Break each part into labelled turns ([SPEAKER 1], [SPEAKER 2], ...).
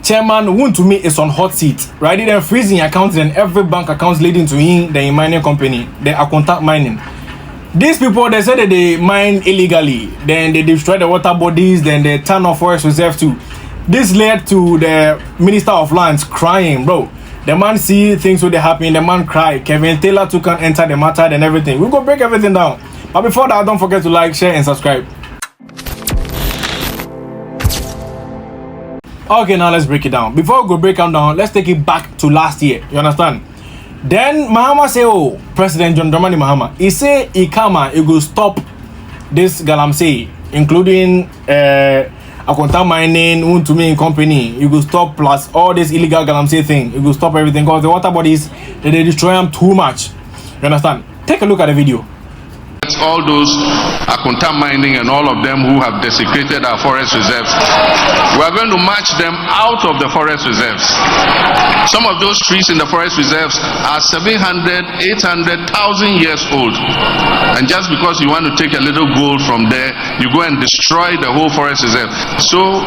[SPEAKER 1] Chairman Wontumi is on hot seat, right? They're freezing accounts and every bank accounts leading to him, the mining company, the Akonta mining. These people, they said that they mine illegally, then they destroy the water bodies, then they turn off forest reserve too. This led to the Minister of Lands crying, bro. The man see things when they happen, the man cry. Kevin Taylor too can enter the matter and everything. We'll go break everything down. But before that, don't forget to like, share, and subscribe. Okay, now let's break it down. Before we go break them down, let's take it back to last year. You understand? Then Mahama say, oh, President John Dramani Mahama, he say he will stop this galamsey, including Akonta mining, Wontumi company. He will stop plus all this illegal galamsey thing. He will stop everything because the water bodies they destroy them too much. You understand? Take a look at the video.
[SPEAKER 2] All those Akonta mining and all of them who have desecrated our forest reserves, we are going to march them out of the forest reserves. Some of those trees in the forest reserves are 700, 800,000 years old. And just because you want to take a little gold from there, you go and destroy the whole forest reserve. So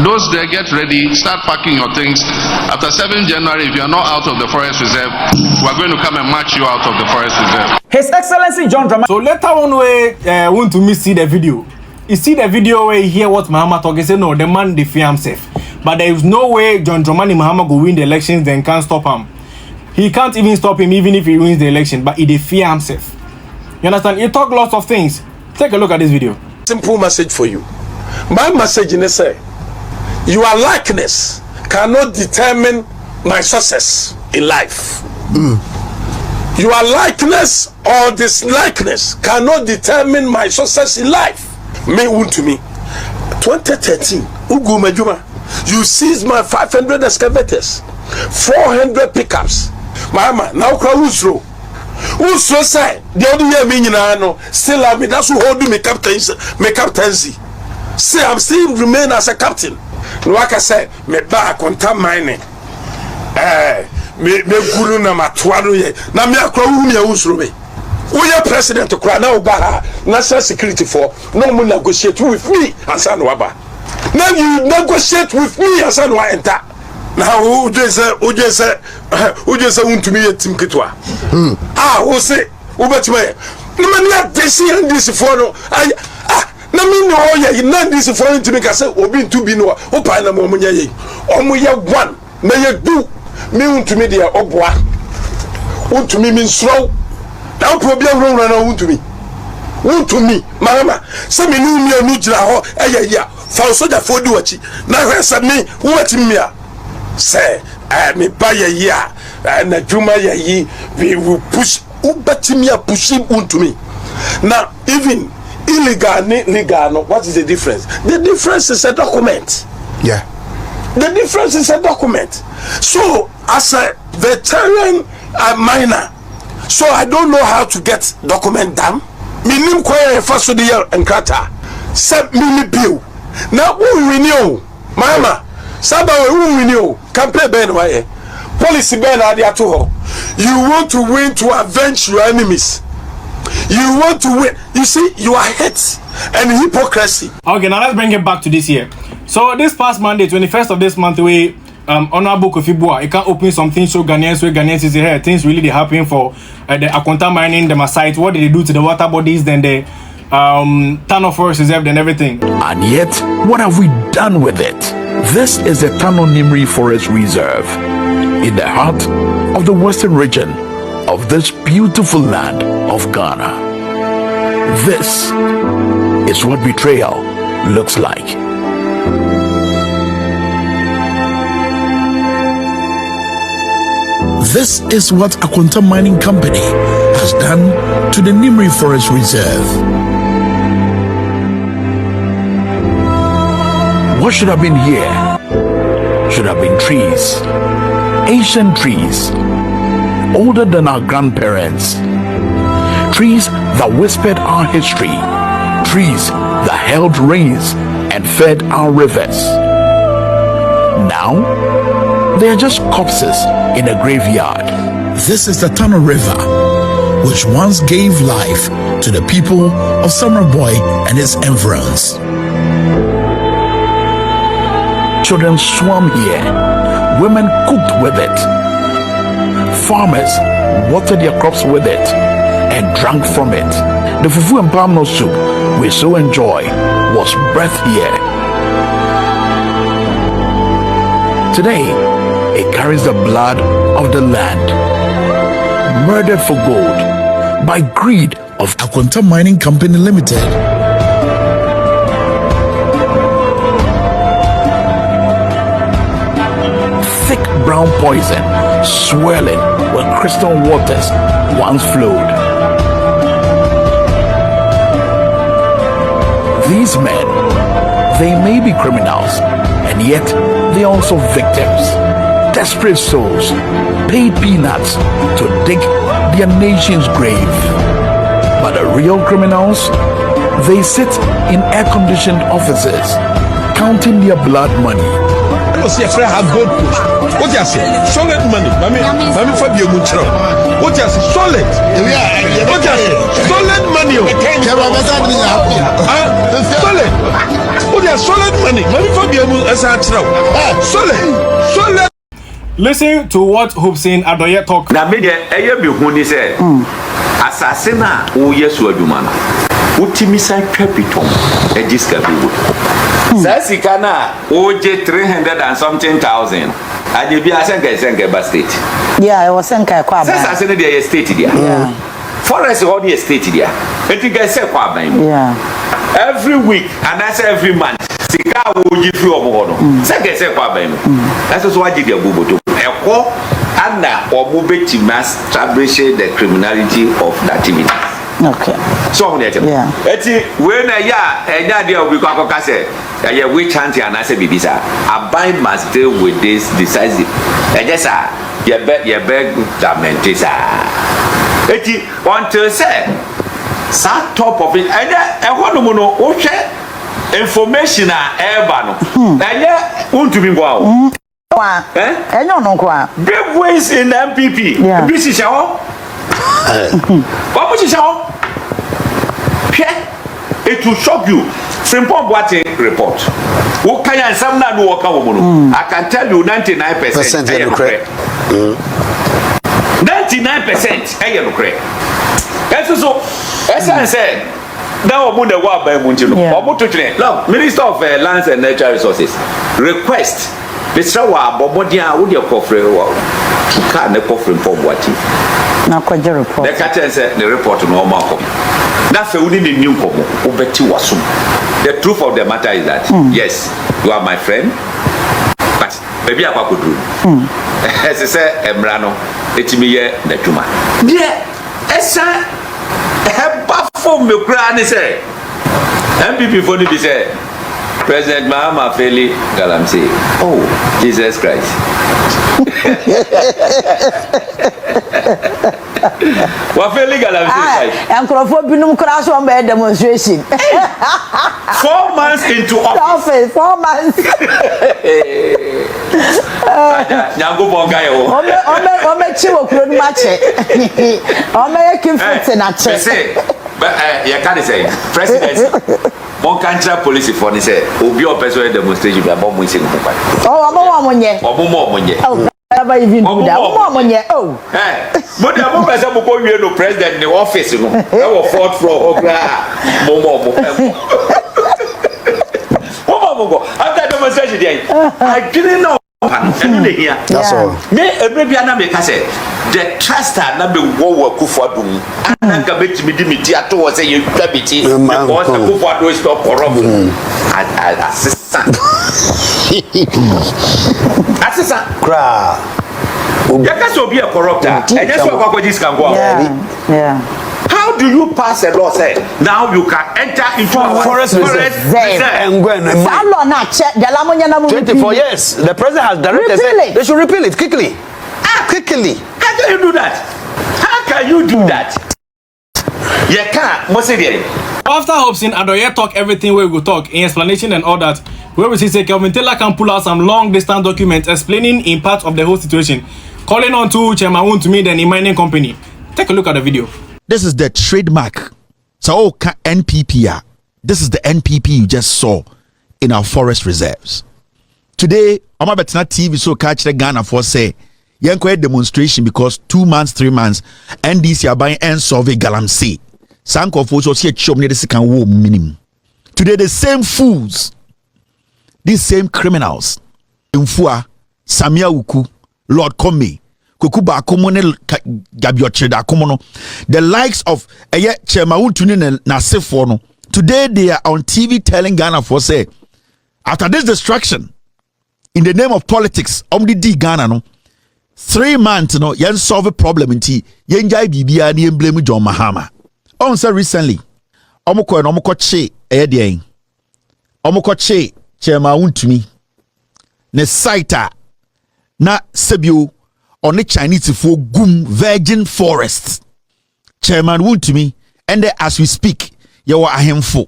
[SPEAKER 2] those there, get ready, start packing your things. After 7th January, if you are not out of the forest reserve, we are going to come and march you out of the forest reserve.
[SPEAKER 3] His Excellency John Dramani.
[SPEAKER 1] So later on, we want to see the video. You see the video where you hear what Mahama talk. He say no, the man they fear himself. But there is no way John Dramani Mahama go win the elections, then can't stop him. He can't even stop him even if he wins the election. But he fear himself. You understand? He talk lots of things. Take a look at this video.
[SPEAKER 4] Simple message for you. My message is say, your likeness cannot determine my success in life. Your likeness or dislikeness cannot determine my success in life. Me Wontumi 2013 Ugu Majuma, you seized my 500 excavators, 400 pickups. Mama, now Usro say the other year meaning I know still have me. That's who hold me captaincy. Say I'm still remain as a captain. No, like I said, me back Akonta mining. Me guru na matwaro ye na me akra wu me usro me wo ye president kra na oba national security for no mo negotiate with me ansa no aba na you negotiate with me ansa no enter na wo jese Wontumi ye tim ketwa wo say wo betima na me na desi and this for no na me no ye na this for ntimi ka say obi ntu bi no o pa na mo nya ye omo ye one na ye do me Wontumi dia obwa Wontumi min slow na problem run na Wontumi mama se me nu mi anu gira ho ya fa soja fodi wachi na hwesa me wati me a se me ba ya na juma yi we will push ubati me a pushing Wontumi now even illegal legal no. What is the difference? The difference is a document.
[SPEAKER 5] Yeah,
[SPEAKER 4] the difference is a document. So as a veteran miner, so I don't know how to get document done. Minim kwaya first of the year and krata. Send me bill. Now who renew? Mama, Saba who renew? Campaign ben waye. Policy ben adia to her. You want to win to avenge your enemies. You want to win. You see, you are hate and hypocrisy.
[SPEAKER 1] Okay, now let's bring it back to this year. So this past Monday, 21st of this month, we Honorable Kofi Boa, it can open something so Ghanaians is here. Things really they happen for the Akonta mining, the site. What did they do to the water bodies? Then the Tano Forest Reserve and everything.
[SPEAKER 6] And yet, what have we done with it? This is the Tano Nimri Forest Reserve in the heart of the western region of this beautiful land of Ghana. This is what betrayal looks like. This is what Akonta Mining Company has done to the Nimri Forest Reserve. What should have been here should have been trees, ancient trees, older than our grandparents, trees that whispered our history, trees that held rains and fed our rivers. Now, they are just corpses in a graveyard. This is the Tano River, which once gave life to the people of Summer Boy and its environs. Children swam here. Women cooked with it. Farmers watered their crops with it and drank from it. The fufu and palm nut soup we so enjoy was birthed here. Today, it carries the blood of the land, murdered for gold by greed of Akonta Mining Company Limited. Thick brown poison swirling where crystal waters once flowed. These men, they may be criminals, and yet they are also victims. Desperate souls paid peanuts to dig their nation's grave. But the real criminals, they sit in air-conditioned offices, counting their blood money.
[SPEAKER 4] See, a friend have gold push. What you say? Solid money. Mami for you, Muchro. What you say? Solid. What you say? Solid money. Solid. What you solid money? Mami for you, Muchro. Solid.
[SPEAKER 1] Listen to what Hopeson Adorye talk.
[SPEAKER 3] Na me de eye bi hu ni say asase na wo yesu adwuma na utimi san twapitom ejiska bi. Sasika na oje 300 and something thousand. Ade bi asenka ba state.
[SPEAKER 5] Yeah, it was senka kwa ba.
[SPEAKER 3] Sasa ne dey state dia.
[SPEAKER 5] Yeah.
[SPEAKER 3] Forest all the state dia. Enti ga se kwa ban.
[SPEAKER 5] Yeah.
[SPEAKER 3] Every week and that's every month. Sika wo ji fi omo no. Se ga se kwa ban. That's so waji dia boboto. Eko ana omo beti mass establish the criminality of the activity.
[SPEAKER 5] Okay.
[SPEAKER 3] So on it.
[SPEAKER 5] Yeah.
[SPEAKER 3] Eti when ya enya dia obi kwa koka say ye witch hunt and I say bibisa. Abai must deal with this decisive. Ejesa ye beg lamentisa. Eti until say sa top of it ehwo no no wo hwe information a eba no. Enye Wontumi ngwa o.
[SPEAKER 5] Enyo no kwa.
[SPEAKER 3] Brave ways in the MPP.
[SPEAKER 5] Yeah.
[SPEAKER 3] Bisi shawo. What much is shawo? It will shock you. Simple what report. What can you some na no work I can tell you 99% are correct. 99% are correct. That's so as said. Now omo na wa ba mu ntino. Omo to twene. Look, Minister of Lands and Natural Resources request Mr. wa bobodia wo de kofre wo. Ka na kofre mpobwati.
[SPEAKER 5] Na kwaje report.
[SPEAKER 3] The catcher said the report no more come. Now fe woni ni new komo obeti wasum. The truth of the matter is that yes, you are my friend. But baby akwakodru. As I say emra no etimi ye na dwuma. There esa eba for me kra ni say MPP for ni be say President Mahama Feli Galamsey. Oh, Jesus Christ. What Feli Galamsey?
[SPEAKER 5] And Crawford Binum crash on by demonstration.
[SPEAKER 3] 4 months into office.
[SPEAKER 5] 4 months.
[SPEAKER 3] Nyango Bonga yo.
[SPEAKER 5] Ome chiwo kuro mache. Ome kim fit na che.
[SPEAKER 3] Say, but you can't say President. One country police for say obi o person demonstration be abom isi nko pa.
[SPEAKER 5] Oh, abom amonye.
[SPEAKER 3] Obom amonye.
[SPEAKER 5] Oh, never even do that. Obom amonye. Oh.
[SPEAKER 3] But the abom person go we no president the office no. That was 4th floor okra. Momo. After demonstration there. I didn't know.
[SPEAKER 4] That's all.
[SPEAKER 3] Me every na me ka say the truster na be wo Akufo-Addo ananga betimi di meti ato wo say you dabiti because Akufo-Addo is stop corrupt assistant
[SPEAKER 4] Cra.
[SPEAKER 3] Yaka so be a corrupter and just what kwaji can go.
[SPEAKER 5] Yeah.
[SPEAKER 3] How do you pass a law say now you can enter into a forest reserve
[SPEAKER 4] And when 24 years the president has directed they should repeal it quickly. Quickly.
[SPEAKER 3] How can you do that? How can you do that? You can't.
[SPEAKER 1] After Hopeson Adorye talk everything we will talk in explanation and all that, where we see Kelvin Taylor can pull out some long distance documents explaining in part of the whole situation, calling on to Chairman Wontumi then the mining company. Take a look at the video.
[SPEAKER 7] This is the trademark. So NPP. This is the NPP you just saw in our forest reserves. today I'm about to TV so catch the Ghana for say a demonstration because 2 months 3 months NDC are buying and solve galamsey sanko for so see chom near the second war minimum. Today the same fools, these same criminals Mfua, Samia Uku, Lord Kome, Kukuba Komone Gabiocheda Komono, the likes of Chema Wontumi Nasefono. Today they are on TV telling Ghana for say after this destruction in the name of politics, D Ghana no 3 months no yen solve a problem inti yen jai bibia ni blame John Mahama. On say recently omoko che edien omoko che Chema Wontumi ne site na sebio on the Chinese for gum virgin forest Chairman Wontumi and as we speak yawa ahemfo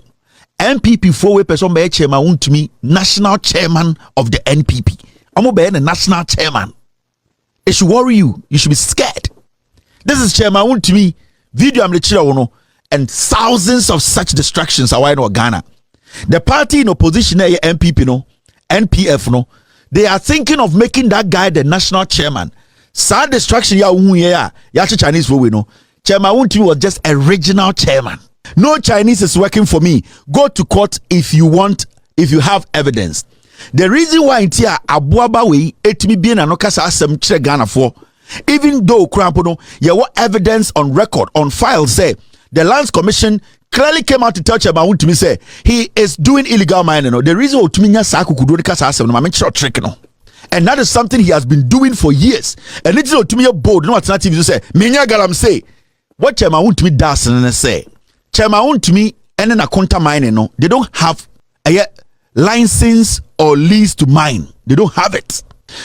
[SPEAKER 7] NPP 4-way person be Chairman Wontumi national chairman of the NPP amo be the national chairman. It should worry you. You should be scared. This is Chairman Wontumi video I'm the and thousands of such distractions are in Ghana. The party in opposition NPP no NPF no, they are thinking of making that guy the national chairman. Sad distraction ya Chinese for we know. Chairman Wontumi was just a regional chairman. No Chinese is working for me. Go to court if you have evidence. The reason why intia abuaba we etimi bien anokasa asem kire Ghana for, even though Krampono yawo evidence on record on file say the Lands Commission clearly came out to tell Chairman Wontumi say he is doing illegal mining. No, the reason Otumi nya sa kukudo kasa asem no make sure trick no. And that is something he has been doing for years. And it's not to me a bold no alternative to say menya galam say what Chairman Wontumi does and say Chairman Wontumi and then Akonta mining no, they don't have a license or lease to mine. They don't have it.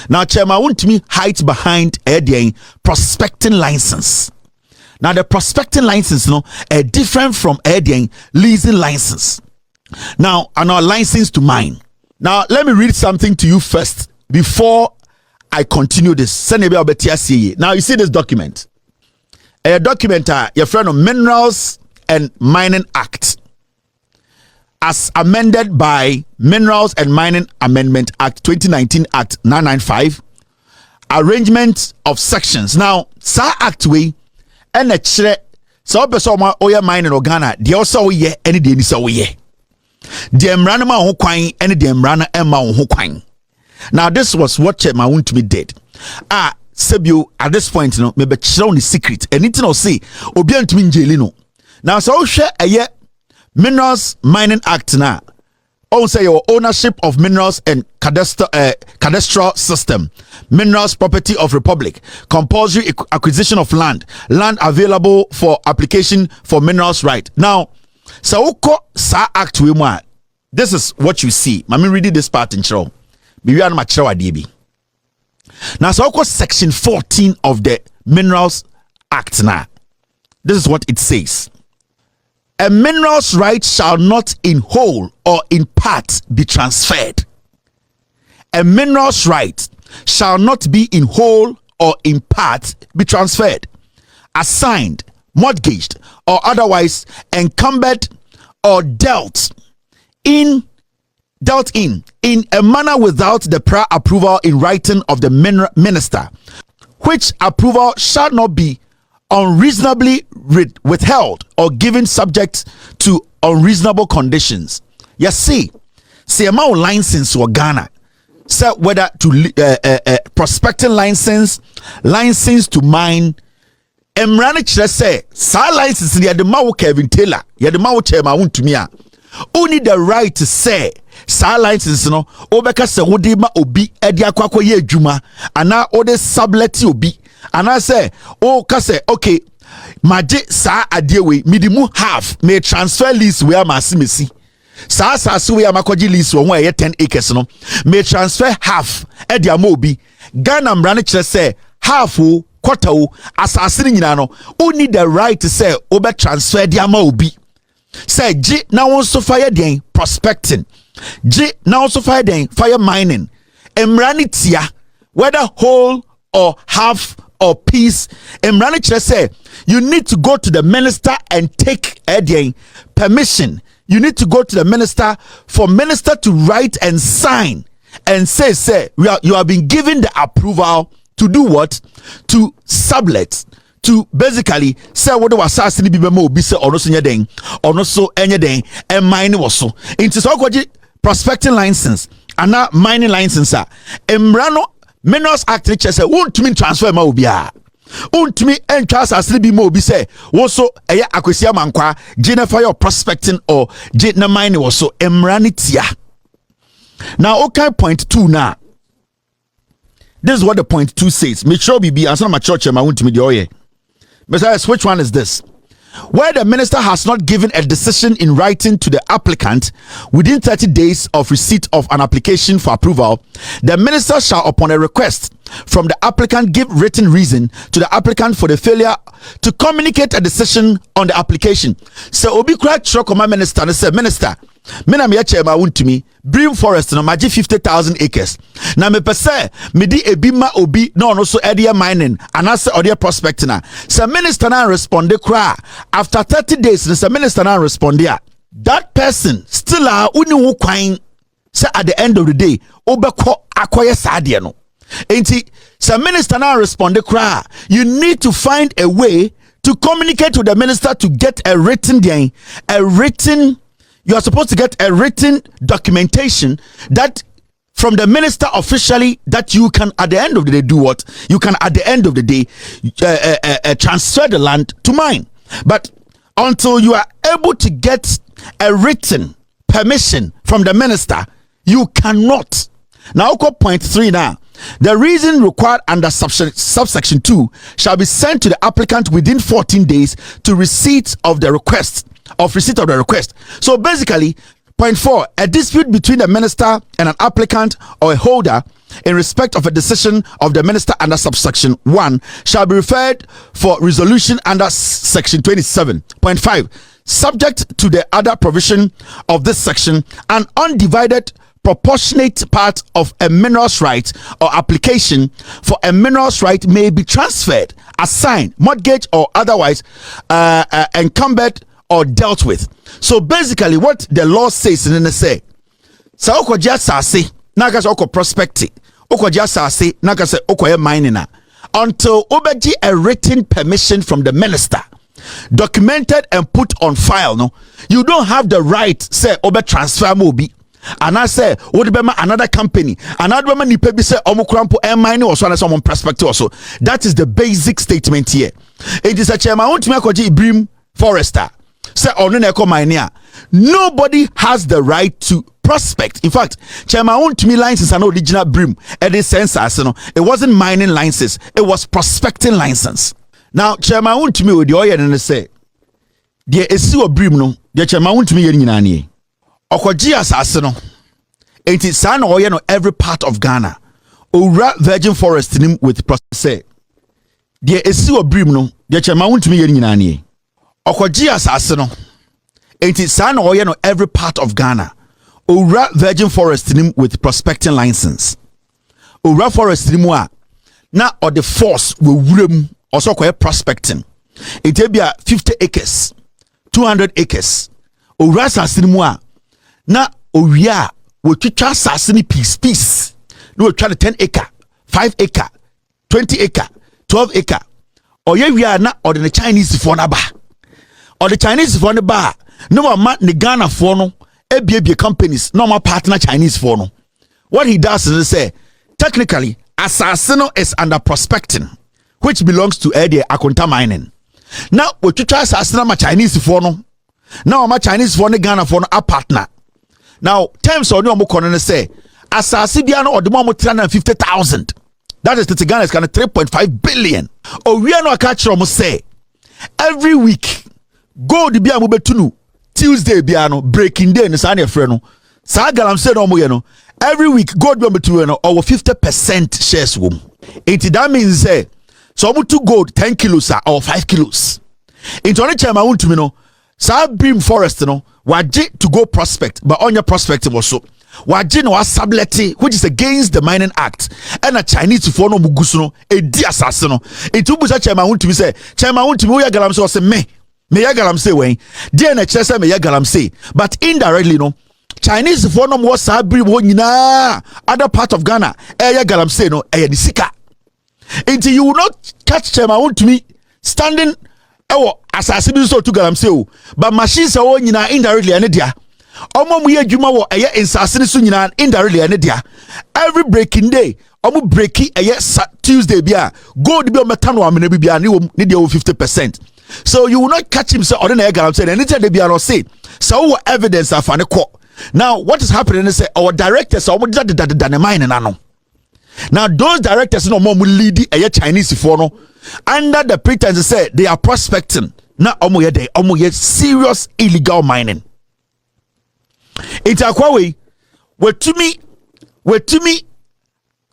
[SPEAKER 7] Now Chairman Wontumi hides behind a prospecting license. Now the prospecting license no are different from a leasing license. Now and our license to mine. Now let me read something to you first before I continue this. Now you see this document. A document your friend of Minerals and Mining Act as amended by Minerals and Mining Amendment Act 2019 Act 995 arrangement of sections. Now sa act we and a chere so person oya mining Ghana de also ye any de ni so ye de mrana ma ho kwan any de mrana emma ho kwan. Now this was what Chairman Wontumi did. Sebio at this point no me be chere on the secret anything I say obi antumi njeli no. Now so hwe eye Minerals Mining Act now. Also your ownership of minerals and cadastral system, minerals property of republic, compulsory acquisition of land available for application for minerals right. Now, so sa act we mo. This is what you see. Mami reading this part in show. Maybe I'm not sure now, so section 14 of the Minerals Act now. This is what it says. A mineral's right shall not in whole or in part be transferred. A mineral's right shall not be in whole or in part be transferred, assigned, mortgaged, or otherwise encumbered or dealt in a manner without the prior approval in writing of the minister, which approval shall not be unreasonably withheld or given subject to unreasonable conditions. You see amount license or Ghana, so whether to prospecting license to mine. Emrani chere say sa license the mawo Kevin Taylor, the mawo Chairman Wontumi only the right to say sa license no obeka se wode ma obi edi akwakọ ye adwuma ana ode sublet obi ana say o ka say okay maje sa ade we midimu half may transfer lease we amasimesi sa we amakoji lease wo e 10 acres no may transfer half edi ama obi Ghana mrane kire say half o quarter o asase nyina no only the right to say obe transfer di ama obi say G now also fire den prospecting G now also fire den fire mining emrani tia whether whole or half or piece emrani chere say you need to go to the minister and take permission. You need to go to the minister for minister to write and sign and say you have been given the approval to do what? To sublet, to basically say what was assassin be mo be say or no so nyeden or no so anyden and mine was so into so prospecting license and now mining license emrano Minerals Act say wontumi transfer ma obia wontumi entwa asase bi ma obi say wo so eye akwesia mankwa Jennifer your prospecting or na mining was so emranitia. Now okay, point 2 now. This is what the point 2 says. Make sure be answer my church I want to me the oye. Besides, which one is this? Where the minister has not given a decision in writing to the applicant within 30 days of receipt of an application for approval, the minister shall, upon a request from the applicant, give written reason to the applicant for the failure to communicate a decision on the application. So obi kra chokoma minister and say, minister, me na me chairman Wontumi Bream Forest no maji 50,000 acres. Na me pese me di ebi ma obi no no so area mining and as area prospecting na. So minister na respond kra after 30 days the minister na respond ya. That person still uni wo kwan say at the end of the day obekọ akoye saade no. Enti so minister na respond kra, you need to find a way to communicate with the minister to get you are supposed to get a written documentation that from the minister officially that you can at the end of the day do what? You can at the end of the day transfer the land to mine. But until you are able to get a written permission from the minister, you cannot. Now go point 3 now. The reason required under subsection 2 shall be sent to the applicant within 14 days to receipt of the request. So basically, point 4, a dispute between the minister and an applicant or a holder in respect of a decision of the minister under subsection 1 shall be referred for resolution under section 27. Point 5, subject to the other provision of this section, an undivided proportionate part of a minerals right or application for a minerals right may be transferred, assigned, mortgaged, or otherwise encumbered or dealt with. So basically what the law says in the say sa okoja sase na ka se okọ prospecting okoja sase na ka se okoye mining na until obeji a written permission from the minister documented and put on file no, you don't have the right say obe transfer mobi and I say what be another company another man nipa bi say omukrampo mining or so and some prospecting also. That is the basic statement here. It is a chairman want me akoji Bream Forester say nobody has the right to prospect. In fact, Chairman Wontumi license an original Bream census, it wasn't mining license, it was prospecting license. Now Chairman Wontumi with the oil and say there is still a Bream no the Chairman Wontumi yen nyina nie okoji asase no enti san oil no every part of Ghana owura virgin forest nim with process there is still a Bream no the Chairman Wontumi yen nyina nie okoji asase no enti san oye no every part of Ghana owura virgin forest nim with prospecting license owura forest nim a na or the force we wuram also koye prospecting enti bia 50 acres 200 acres owura asase nim a na owia we twitwa asase ni piece no we twa 10 acre 5 acre 20 acre 12 acre oye wia na or the Chinese for na ba or the Chinese for the bar no man the Ghana for no ebie companies no more partner Chinese for no. What he does is say technically assassino is under prospecting which belongs to the Akonta mining. Now we try assassino ma Chinese for no now ma Chinese for the Ghana for no a partner. Now terms on no mo kono say assassinio no or the more 350,000. That is the Ghana is kind of 3.5 billion. Oh we are no catch from say every week gold bia mo betunu Tuesday bia no breaking day no sa na frɛ no sa galamsey no mo ye no every week gold bia betunu no over 50% shares wom. That means say so mo to gold 10 kilos or 5 kilos into only Chairman Wontumi no sa Bream Forest no waje to go prospect but on your prospecting also waje no asableti which is against the Mining Act and a Chinese for no mugusu no edi asase no into busa Chairman Wontumi say Chairman Wontumi we galamsey say me ya galamsey when there na kyerɛ sɛ me ya galamsey but indirectly no Chinese for no more sabri wonyina other part of Ghana galamsey no nisika. Until you will not catch them Wontumi standing asase bi so to galamsey but machines are wonyina indirectly ene dia. Omo mu ye adwuma wo insase so nyina indirectly ene dia. Every breaking day omo breaki Tuesday bia gold bi o meta no amena bia ne dia 50%. So you will not catch him say ordinary galamsey anytime they be no say so evidence afane ko. Now, what is happening is our directors are the mine and now those directors no more lead a Chinese for no under the pretense say they are prospecting. Now, serious illegal mining. It's a way where to me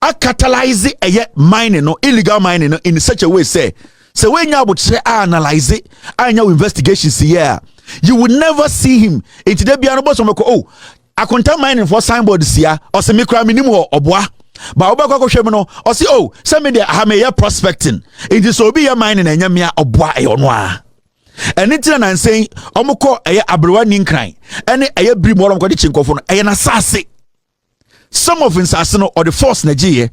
[SPEAKER 7] I catalyze a mining no illegal mining in such a way say so when you would say analyze it and your investigations here. You will never see him. It's the be anobos omeko Akonta mining for signboard sia or se me kra minim ho oboa ba obekwa kohwem no or say se me dey ha me ya prospecting it is obi ya mining enya me oboa e ono a anything and saying omoko abrewa ninkran ene brim wo omko de chinkofo no na sase some of insase no or the force na giye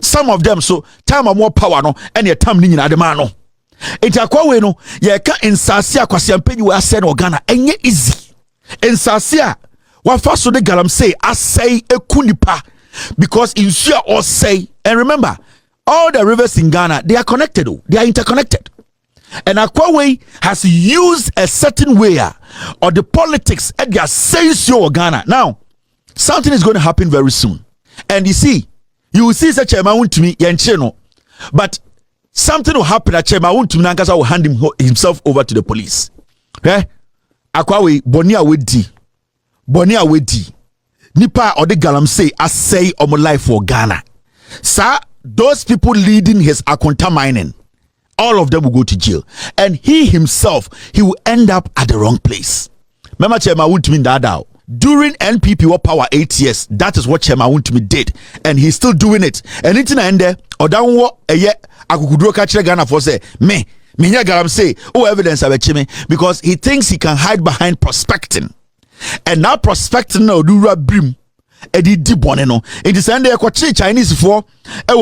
[SPEAKER 7] some of them so time more power no ene time ni nyina de ma no. It's a we no ye ka insasia kwasiampanyi we ase no Ghana enye easy insasia wa fa so de galamsey asay ekunipa because insua or say. And remember all the rivers in Ghana they are connected, they are interconnected, and Akwawe has used a certain way or the politics and they are saying so Ghana. Now something is going to happen very soon, and you will see such a Wontumi yenche no, but something will happen at Chema Wontumi Nankasa will hand himself over to the police. Akwawe Bonia wedi nipa or the galamsey asay omo life for Ghana. Sir, those people leading his Akonta mining, all of them will go to jail, and he himself will end up at the wrong place. Remember Chema Wontumi Dadao during NPP what power 8 years, that is what Chema Wontumi did, and he's still doing it. And it's in there or down what akukudro kachire Ghana for say me galamsey evidence abechime because he thinks he can hide behind prospecting. And now prospecting no do brim edi dibone no it is end there Chinese for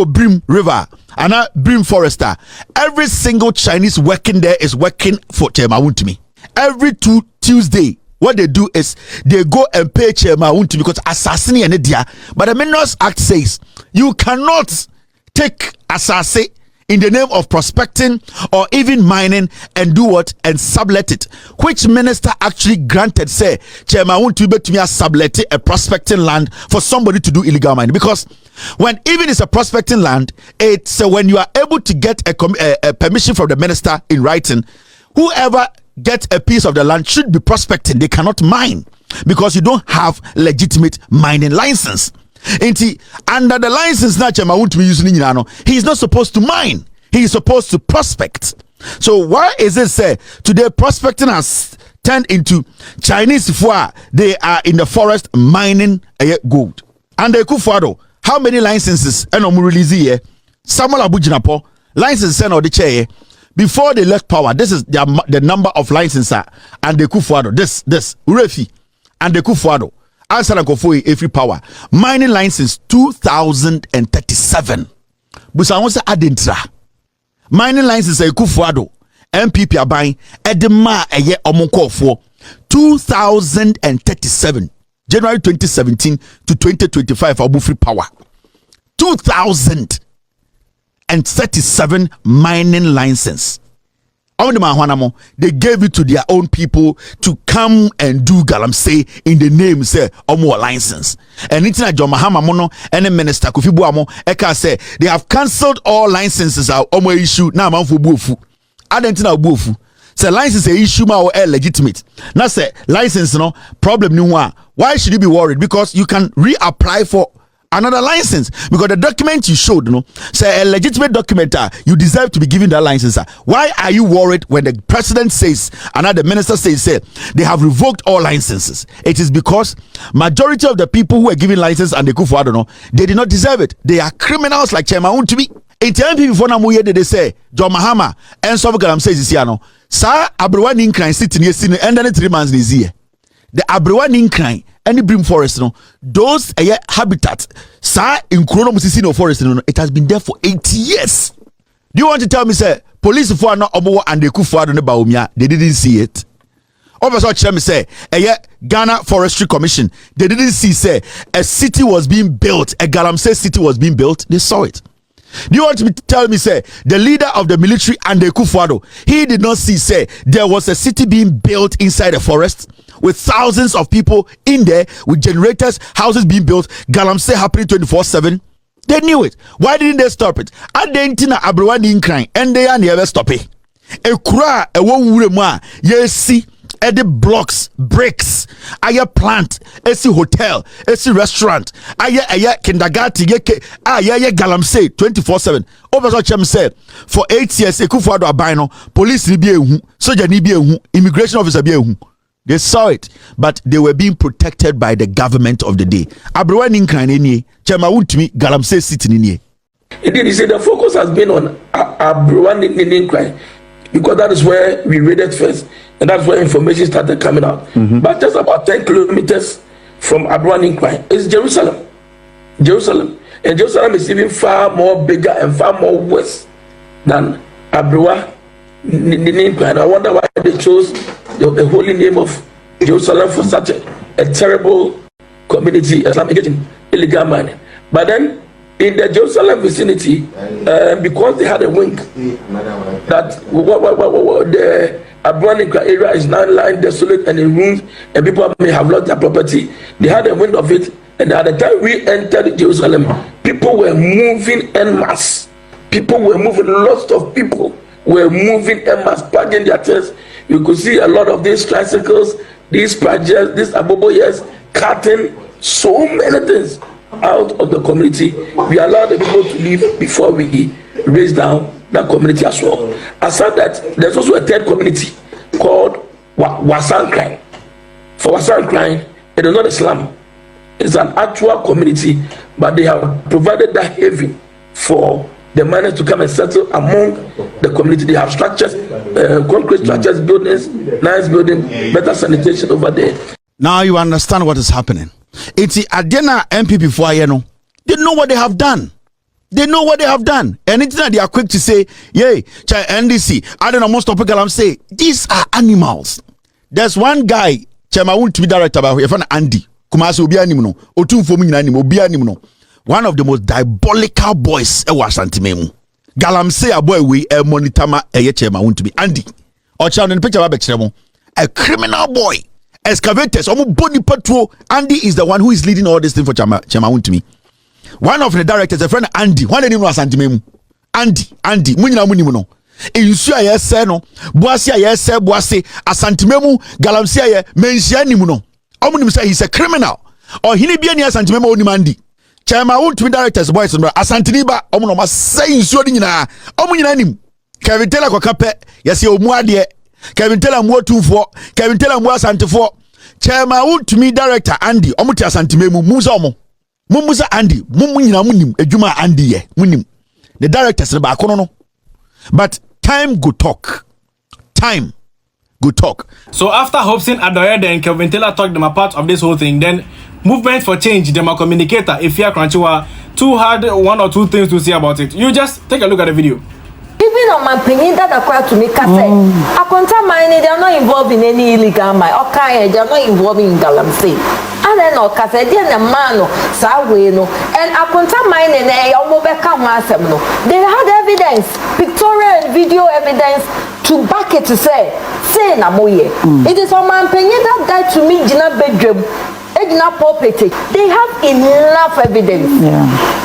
[SPEAKER 7] Brim River and Brim Forester. Every single Chinese working there is working for Chema Wontumi. Every Tuesday what they do is they go and pay Chema Wontumi because assassin and dia. But the Minerals Act says you cannot take assassin in the name of prospecting or even mining and do what and sublet it, which minister actually granted say Chema Wontumi to sublet a prospecting land for somebody to do illegal mining, because when even it's a prospecting land, it's when you are able to get a permission from the minister in writing, whoever gets a piece of the land should be prospecting. They cannot mine because you don't have legitimate mining license. Under the license na Chema Wontumi using he is not supposed to mine, he is supposed to prospect. So why is it say today prospecting has turned into Chinese for they are in the forest mining gold? And the Kufuado, how many licenses and release here? Samuel Abujinapo license and the chair before they left power. This is the number of licenses and the Kufuado this Urefi and the Kufuado answer and go every power mining license 2037. Busa won't say adentra mining license a Kufuado MPP aban edema eye omonko for 2037 January 2017 to 2025 abu free power 2037 mining license. They gave it to their own people to come and do galamsey in the name say omo license. And it's not John Mahama mono and minister Kofi Boamo eka say they have cancelled all licenses omo issue na manfo buofu. Adentina buofu. Say license issue ma or legitimate. Now say license no problem ni wa. Why should you be worried? Because you can reapply for another license, because the document you showed, say a legitimate document, you deserve to be given that license. Why are you worried when the president says, another minister says, they have revoked all licenses? It is because majority of the people who are given license and they go for, they did not deserve it. They are criminals like Chema Wontumi. In time before Namuye, they say, John Mahama, and Sovegalam says, Sir, Abrewa Ninkran sitting here, and then 3 months this year. The Abrewa Ninkran any brim forest no those habitat sa in musisi no forest no it has been there for 80 years. Do you want to tell me say police for no omo and they could for no baumia they didn't see it? Also tell me say Ghana Forestry Commission they didn't see say a city was being built, a Galamsey city was being built, they saw it. Do you want to tell me say the leader of the military and the Kufuado he did not see say there was a city being built inside a forest with thousands of people in there with generators, houses being built, Galamsey happening 24/7? They knew it. Why didn't they stop it? Adentina Abruwani in crime and they are never stop it. A kura a one yes the blocks, bricks, aya plant, esi hotel, esi restaurant, aya kindergarten, Galamsey 24/7. Over chem say for 8 years, Ekufuado abino, police ni bi ehu, soldier ni bi ehu, immigration officer bi ehu. They saw it, but they were being protected by the government of the day. Abroad in Kranini, Chema Wontumi, Galamsey City Nini.
[SPEAKER 4] Indeed, he said the focus has been on Abroad in crime because that is where we read it first, and that's where information started coming out. But just about 10 kilometers from Abroad in crime is Jerusalem. And Jerusalem is even far more bigger and far more worse than Abroad in crime. I wonder why they chose the holy name of Jerusalem for such a terrible community as engaged in illegal mining. But then in the Jerusalem vicinity, because they had a wing that the Abroad area is now lying desolate and in ruins, and people may have lost their property. They had a wing of it, and at the time we entered Jerusalem, people were moving en masse. People were moving, lots of people were moving en masse, packing their things. You could see a lot of these tricycles, these projects, these aboboyes, cutting so many things out of the community. We allowed the people to leave before we raise down that community as well. Aside that, there's also a third community called Wasan Crime. For Wasan Crime, it is not a slum. It's an actual community, but they have provided that haven for the miners to come and settle among the community. They have structures, concrete structures, buildings, nice buildings, better sanitation over there.
[SPEAKER 7] Now you understand what is happening. It's the Adena MPP for Ayeno. They know what they have done. They know what they have done. And it's not they are quick to say, yay, NDC, I don't know, most of people say, these are animals. There's one guy, Chema Wontumi director, about here, Andy. Kumasi obi animno, otu fomu nyina animno, obi animno. One of the most diabolical boys ewa santimemu. Galamsey aboy we monitama Chema Wontumi. Andy. Ocha on the picture ba bekiremo. A criminal boy. Excavators, omo body patrol. Andy is the one who is leading all this thing for Chema Wontumi. One of the directors, a friend Andy, one name was Santimemu. Andy, munyina munimu no. Insu ayese no, boasi ayese boasi, asantimemu, Galamsey aye, mensia nimu no. Omunim say he's a criminal. Or hini bia ni asantimemu onim Andy. Chema Wontumi directors boys no, asantini ba, omu no ma say insu odi nyina. Omu nyina nim. Kevin Taylor kwa kape, yesi omu ade. Kevin Taylor mu otumfo, Kevin Taylor mu asantifo. Chema Wontumi director Andy, omu ti asantimemu, muza omu. Mumusa Andy, mumu nyina munim, ejuma Andy ye, munim. The directors ne ba kono no. But time go talk. Time go talk.
[SPEAKER 1] So after Hopeson Adorye and Kelvin Taylor talked them a part of this whole thing, then Movement for Change, them a communicator, if you are Crunchywa, too had one or two things to say about it. You just take a look at the video.
[SPEAKER 8] Even on my opinion, that acquired to me, Akonta mining, they are not involved in any illegal mine. Okay, they are not involved in Galamsey. And then, okay, they are the man, Saweno, and Akonta mining, they had evidence, pictorial and video evidence to back it to say Namoye. It is on my opinion that guy to me, Gina bedroom. They have enough evidence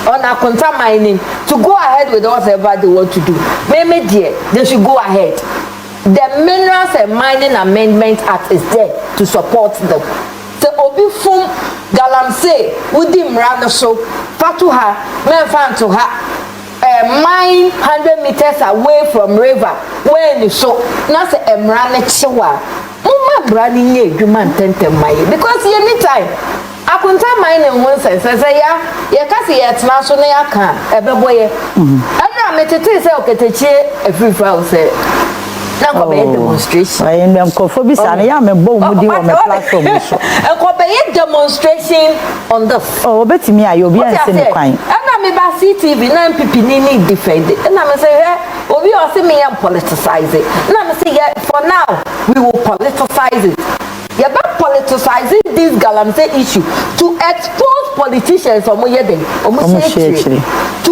[SPEAKER 8] on Akonta mining to go ahead with whatever they want to do. Maybe they should go ahead. The Minerals and Mining Amendment Act is there to support them. The Obi Fum Galamsey Udim Ranaso Fatuha Menfan to her mine 100 meters away from river when you so not a Emrane Chiwa. Branding ye human tentem my because anytime Akonta mining one sense say ya kasi yet na so na ya kan ebeboye ana metete say oketechie every file say na ko be demonstration
[SPEAKER 5] I am kofobi sana ya me bo mu di wo me platform so
[SPEAKER 8] e ko be demonstration on this
[SPEAKER 5] oh betimi ayo obi anse ne kwan
[SPEAKER 8] na me ba CTV na MPP ni defend na me say obi o say me am politicize it na me say for now we will politicize it. You about politicizing this Galamsey issue to expose politicians to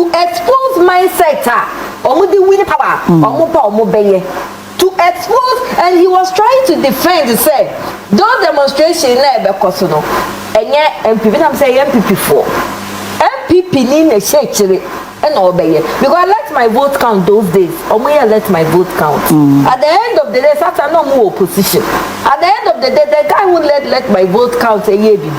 [SPEAKER 8] expose mindset win power to expose, and he was trying to defend say those demonstrations because no and yet MPP I'm saying MPP for MPP need a shake and obey because I let my vote count those days. Let my vote count. At the end of the day, that's no more opposition. At the end of the day, the guy who let my vote count a year be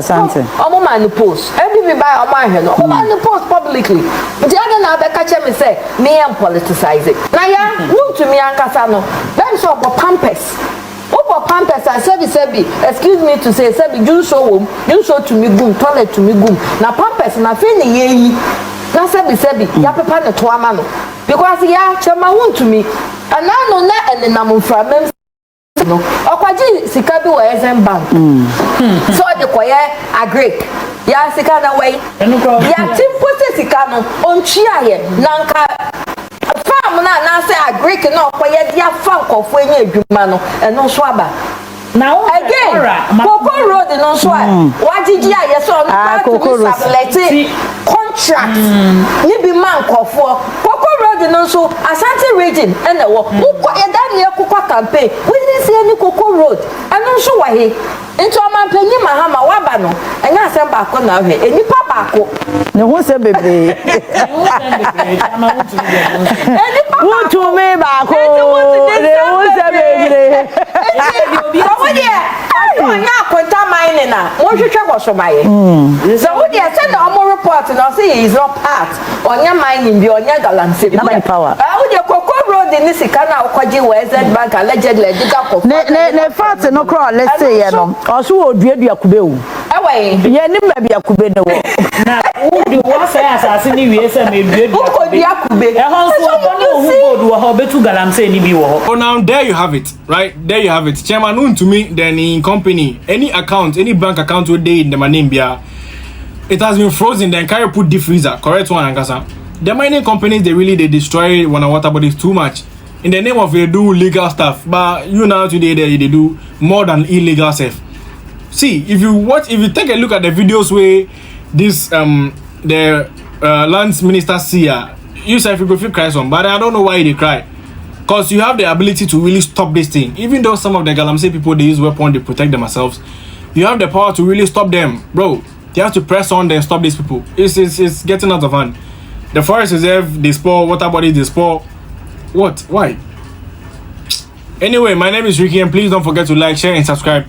[SPEAKER 5] something.
[SPEAKER 8] Man post. MPP by my hand. Man post publicly. The other now the catcher me say me am politicize it. Now yeah, Wontumi and Kasano. Them so for pampers. Over pampers and sebi excuse me to say sebi you show to me goom toilet to me goom. Now pampers na fe ni ye. Na sebi ya pepa ne to ama no because ya chema Wontumi and no na enenam from no okwaji sika bi wo SM bank so de koye agree ya sika na way ya timpo sika no ontwia ye nanka farm na say agree no koye dia fa nkofo enya adwuma no eno so aba now again Coco Road no so wajiji aye so no sublet contract ni bi man nkofo Coco Road no so Ashanti region and wo e da ne kokwa campaign we didn't see any Coco Road eno so wa he into amampanyi mahama waba no enya asem ba ko na hwe enipa ba ko
[SPEAKER 5] ne ho se bebre Wontumi ba ko ne ho se bebre
[SPEAKER 8] onya Akonta mining na mo hwehwe go so baye so we dey send the report na say he is not part onya mining bi onya Galamsey
[SPEAKER 5] na my power
[SPEAKER 8] we dey Coco Road ni sika na okwaje WZ bank allegedly diga ko
[SPEAKER 5] ne fact no crawl let's say you know oso oduadua kube wu
[SPEAKER 8] ewe
[SPEAKER 5] ye ni ba bia kube ne wo
[SPEAKER 9] na udi wo say asase ni wie say me duadua
[SPEAKER 8] kube
[SPEAKER 9] e ho so no hu board wo ho betu Galamsey ni bi wo ho.
[SPEAKER 1] Oh, now there you have it, right? There you have it. Chairman Wontumi, then in company, any account, any bank account where they in the name bia, it has been frozen. Then carry put deep freezer. Correct one, Ankasa. The mining companies they destroy water bodies too much in the name of they do legal stuff. But you know today they do more than illegal stuff. See, if you take a look at the videos where this the lands minister see you say if you go feel cry some, but I don't know why they cry. Because you have the ability to really stop this thing. Even though some of the Galamsey people, they use weapons, they protect themselves. You have the power to really stop them. Bro, you have to press on and stop these people. It's getting out of hand. The forest reserve, they spoil, water bodies, they spoil. What? Why? Anyway, my name is Ricky and please don't forget to like, share and subscribe.